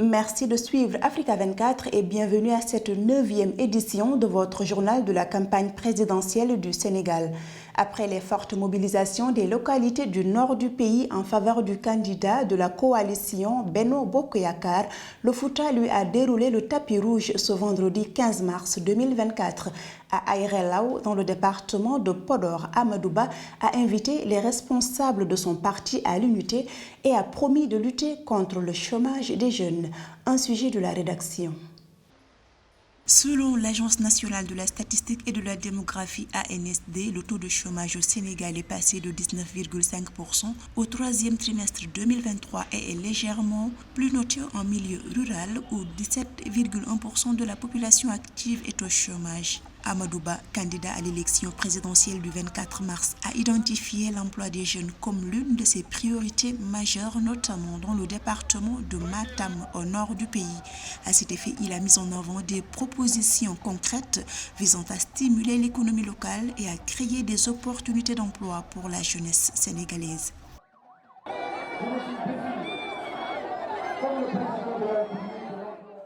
Merci de suivre Africa 24 et bienvenue à cette 9e édition de votre journal de la campagne présidentielle du Sénégal. Après les fortes mobilisations des localités du nord du pays en faveur du candidat de la coalition Benno Bokk Yakaar, le Fouta lui a déroulé le tapis rouge ce vendredi 15 mars 2024. À Aéré Lao, dans le département de Podor, Amadou Ba a invité les responsables de son parti à l'unité et a promis de lutter contre le chômage des jeunes. Un sujet de la rédaction. Selon l'Agence nationale de la statistique et de la démographie ANSD, le taux de chômage au Sénégal est passé de 19,5% au troisième trimestre 2023 et est légèrement plus noté en milieu rural où 17,1% de la population active est au chômage. Amadou Ba, candidat à l'élection présidentielle du 24 mars, a identifié l'emploi des jeunes comme l'une de ses priorités majeures, notamment dans le département de Matam, au nord du pays. À cet effet, il a mis en avant des propositions concrètes visant à stimuler l'économie locale et à créer des opportunités d'emploi pour la jeunesse sénégalaise.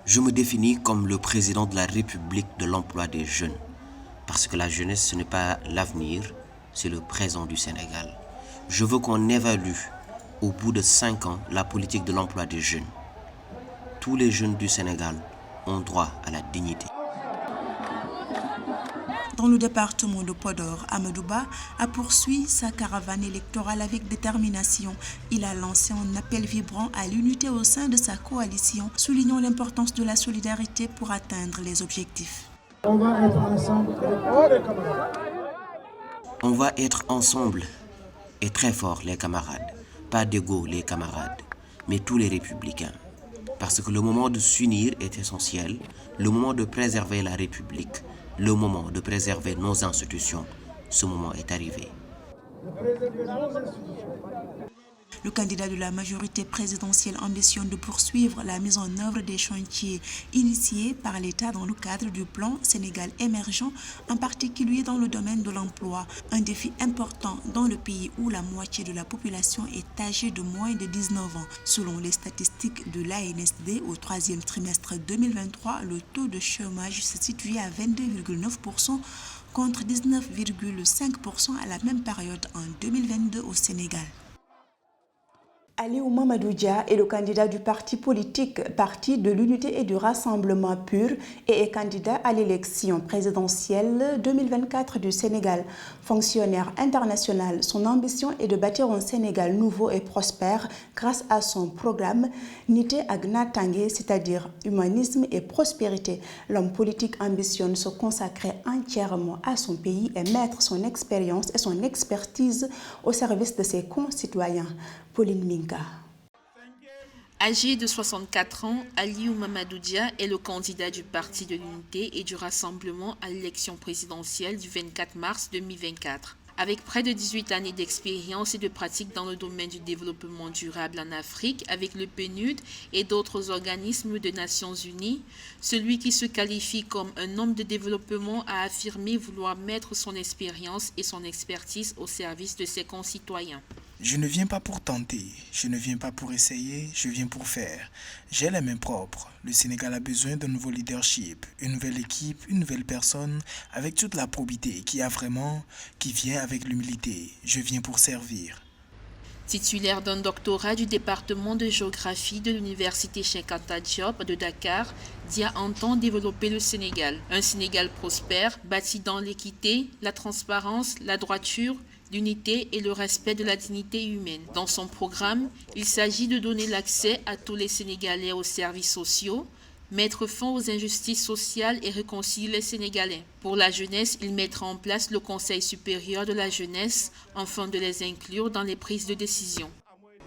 Je me définis comme le président de la République de l'emploi des jeunes. Parce que la jeunesse, ce n'est pas l'avenir, c'est le présent du Sénégal. Je veux qu'on évalue, au bout de 5 ans, la politique de l'emploi des jeunes. Tous les jeunes du Sénégal ont droit à la dignité. Dans le département de Podor, Amadou Ba a poursuivi sa caravane électorale avec détermination. Il a lancé un appel vibrant à l'unité au sein de sa coalition, soulignant l'importance de la solidarité pour atteindre les objectifs. On va être ensemble. On va être ensemble et très fort les camarades. Pas d'ego les camarades, mais tous les républicains. Parce que le moment de s'unir est essentiel, le moment de préserver la République, le moment de préserver nos institutions, ce moment est arrivé. Le candidat de la majorité présidentielle ambitionne de poursuivre la mise en œuvre des chantiers initiés par l'État dans le cadre du plan Sénégal émergent, en particulier dans le domaine de l'emploi, un défi important dans le pays où la moitié de la population est âgée de moins de 19 ans. Selon les statistiques de l'ANSD, au troisième trimestre 2023, le taux de chômage se situait à 22,9% contre 19,5% à la même période en 2022 au Sénégal. Aliou Mamadou Dia est le candidat du parti politique Parti de l'Unité et du Rassemblement Pur et est candidat à l'élection présidentielle 2024 du Sénégal. Fonctionnaire international, son ambition est de bâtir un Sénégal nouveau et prospère grâce à son programme Nité ak Natangué, c'est-à-dire humanisme et prospérité. L'homme politique ambitionne se consacrer entièrement à son pays et mettre son expérience et son expertise au service de ses concitoyens. Pauline Minka. Âgé de 64 ans, Aliou Mamadou Dia est le candidat du Parti de l'Unité et du Rassemblement à l'élection présidentielle du 24 mars 2024. Avec près de 18 années d'expérience et de pratique dans le domaine du développement durable en Afrique avec le PNUD et d'autres organismes des Nations Unies, celui qui se qualifie comme un homme de développement a affirmé vouloir mettre son expérience et son expertise au service de ses concitoyens. Je ne viens pas pour tenter, je ne viens pas pour essayer, je viens pour faire. J'ai les mains propres. Le Sénégal a besoin d'un nouveau leadership, une nouvelle équipe, une nouvelle personne avec toute la probité qui vient avec l'humilité. Je viens pour servir. Titulaire d'un doctorat du département de géographie de l'université Cheikh Anta Diop de Dakar, Dia entend développer le Sénégal. Un Sénégal prospère, bâti dans l'équité, la transparence, la droiture, l'unité et le respect de la dignité humaine. Dans son programme, il s'agit de donner l'accès à tous les Sénégalais aux services sociaux, mettre fin aux injustices sociales et réconcilier les Sénégalais. Pour la jeunesse, il mettra en place le Conseil supérieur de la jeunesse afin de les inclure dans les prises de décision.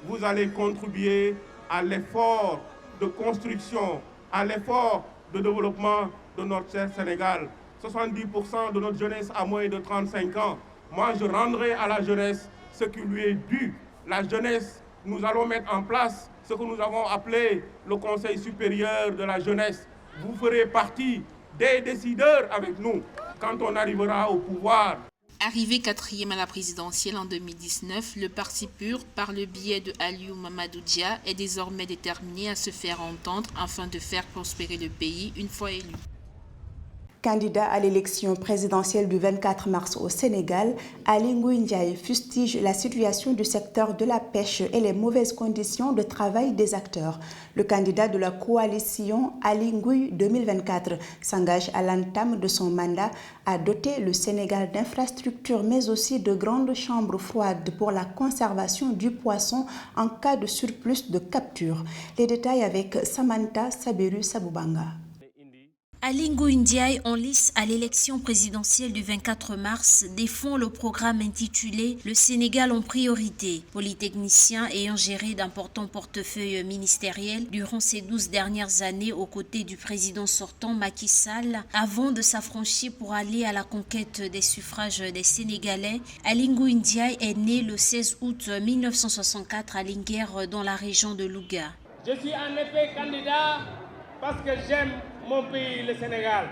Vous allez contribuer à l'effort de construction, à l'effort de développement de notre cher Sénégal. 70% de notre jeunesse a moins de 35 ans. Moi, je rendrai à la jeunesse ce qui lui est dû. La jeunesse, nous allons mettre en place ce que nous avons appelé le Conseil supérieur de la jeunesse. Vous ferez partie des décideurs avec nous quand on arrivera au pouvoir. Arrivé 4e à la présidentielle en 2019, le Parti PUR, par le biais de Aliou Mamadou Dia, est désormais déterminé à se faire entendre afin de faire prospérer le pays une fois élu. Candidat à l'élection présidentielle du 24 mars au Sénégal, Aly Ngouille Ndiaye fustige la situation du secteur de la pêche et les mauvaises conditions de travail des acteurs. Le candidat de la coalition Aly Ngouille 2024 s'engage à l'entame de son mandat à doter le Sénégal d'infrastructures mais aussi de grandes chambres froides pour la conservation du poisson en cas de surplus de capture. Les détails avec Samantha Sabiru Saboubanga. Aly Ngouille Ndiaye, en lice à l'élection présidentielle du 24 mars, défend le programme intitulé « Le Sénégal en priorité ». Polytechnicien ayant géré d'importants portefeuilles ministériels durant ces 12 dernières années aux côtés du président sortant Macky Sall, avant de s'affranchir pour aller à la conquête des suffrages des Sénégalais, Aly Ngouille Ndiaye est né le 16 août 1964 à Linguère dans la région de Louga. Je suis en effet candidat parce que j'aime mon pays, le Sénégal.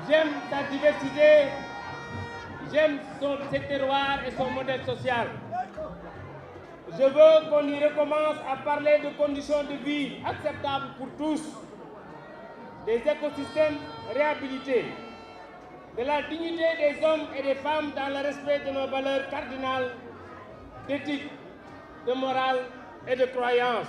J'aime sa diversité, j'aime ses terroirs et son modèle social. Je veux qu'on y recommence à parler de conditions de vie acceptables pour tous, des écosystèmes réhabilités, de la dignité des hommes et des femmes dans le respect de nos valeurs cardinales d'éthique, de morale et de croyance.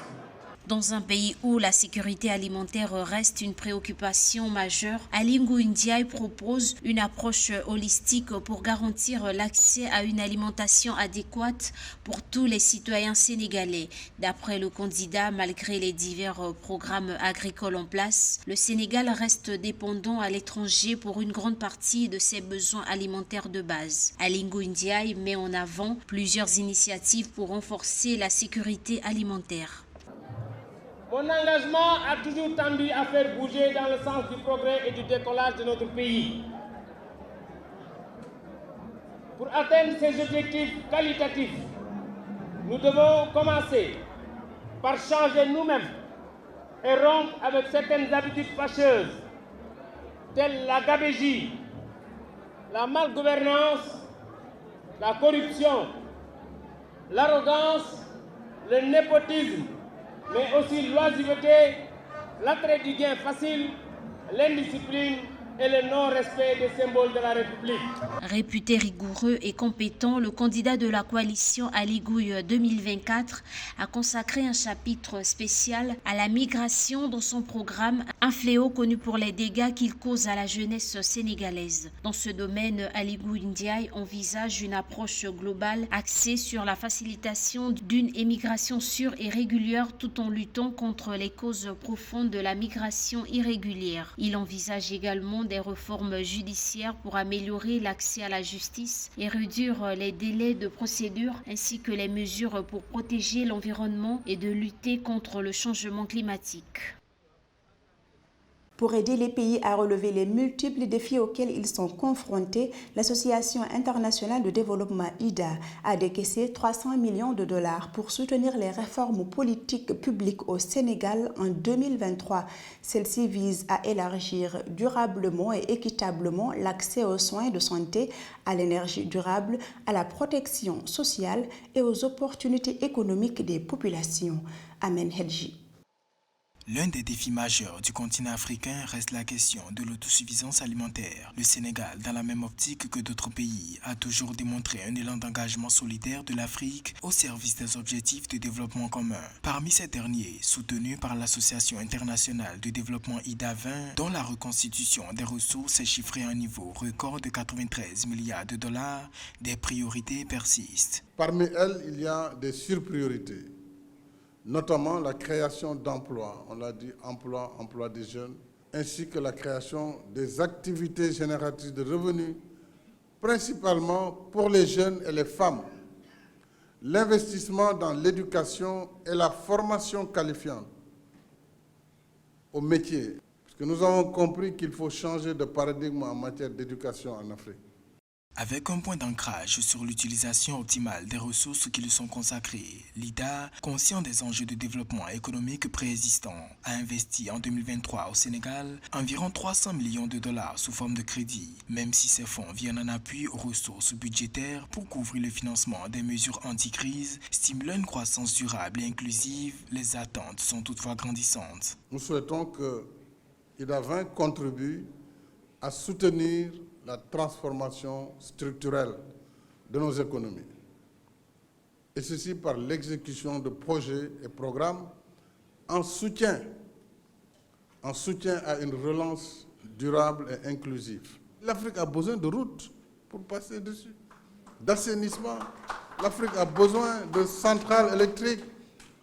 Dans un pays où la sécurité alimentaire reste une préoccupation majeure, Aly Ngouille Ndiaye propose une approche holistique pour garantir l'accès à une alimentation adéquate pour tous les citoyens sénégalais. D'après le candidat, malgré les divers programmes agricoles en place, le Sénégal reste dépendant à l'étranger pour une grande partie de ses besoins alimentaires de base. Aly Ngouille Ndiaye met en avant plusieurs initiatives pour renforcer la sécurité alimentaire. Mon engagement a toujours tendu à faire bouger dans le sens du progrès et du décollage de notre pays. Pour atteindre ces objectifs qualitatifs, nous devons commencer par changer nous-mêmes et rompre avec certaines habitudes fâcheuses, telles la gabegie, la malgouvernance, la corruption, l'arrogance, le népotisme, mais aussi l'oisiveté, l'attrait du gain facile, l'indiscipline et le non-respect des symboles de la République. Réputé rigoureux et compétent, le candidat de la coalition Aly Ngouille 2024 a consacré un chapitre spécial à la migration dans son programme, un fléau connu pour les dégâts qu'il cause à la jeunesse sénégalaise. Dans ce domaine, Aly Ngouille Ndiaye envisage une approche globale axée sur la facilitation d'une émigration sûre et régulière tout en luttant contre les causes profondes de la migration irrégulière. Il envisage également des réformes judiciaires pour améliorer l'accès à la justice et réduire les délais de procédure ainsi que les mesures pour protéger l'environnement et de lutter contre le changement climatique. Pour aider les pays à relever les multiples défis auxquels ils sont confrontés, l'Association internationale de développement IDA a décaissé 300 millions de dollars pour soutenir les réformes politiques publiques au Sénégal en 2023. Celle-ci vise à élargir durablement et équitablement l'accès aux soins de santé, à l'énergie durable, à la protection sociale et aux opportunités économiques des populations. Amen Hedji. L'un des défis majeurs du continent africain reste la question de l'autosuffisance alimentaire. Le Sénégal, dans la même optique que d'autres pays, a toujours démontré un élan d'engagement solidaire de l'Afrique au service des objectifs de développement commun. Parmi ces derniers, soutenus par l'Association internationale de développement IDA 20, dont la reconstitution des ressources est chiffrée à un niveau record de 93 milliards de dollars, des priorités persistent. Parmi elles, il y a des surpriorités. Notamment la création d'emplois, on l'a dit, emploi des jeunes, ainsi que la création des activités génératrices de revenus, principalement pour les jeunes et les femmes. L'investissement dans l'éducation et la formation qualifiante au métier, parce que nous avons compris qu'il faut changer de paradigme en matière d'éducation en Afrique. Avec un point d'ancrage sur l'utilisation optimale des ressources qui lui sont consacrées, l'IDA, conscient des enjeux de développement économique préexistants, a investi en 2023 au Sénégal environ 300 millions de dollars sous forme de crédit, même si ces fonds viennent en appui aux ressources budgétaires pour couvrir le financement des mesures anti-crise, stimulant une croissance durable et inclusive. Les attentes sont toutefois grandissantes. Nous souhaitons que IDA 20 contribue à soutenir la transformation structurelle de nos économies, et ceci par l'exécution de projets et programmes en soutien à une relance durable et inclusive. L'Afrique a besoin de routes pour passer dessus, d'assainissement. L'Afrique a besoin de centrales électriques,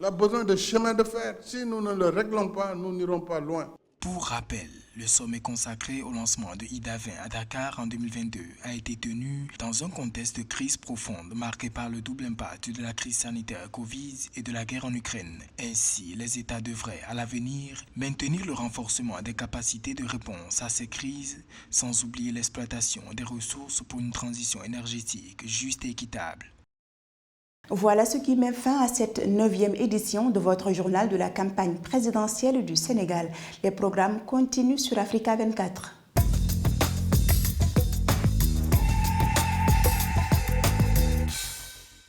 elle a besoin de chemins de fer. Si nous ne le réglons pas, nous n'irons pas loin. Pour rappel, le sommet consacré au lancement de IDA 20 à Dakar en 2022 a été tenu dans un contexte de crise profonde marqué par le double impact de la crise sanitaire Covid et de la guerre en Ukraine. Ainsi, les États devraient à l'avenir maintenir le renforcement des capacités de réponse à ces crises, sans oublier l'exploitation des ressources pour une transition énergétique juste et équitable. Voilà ce qui met fin à cette 9e édition de votre journal de la campagne présidentielle du Sénégal. Les programmes continuent sur Africa 24.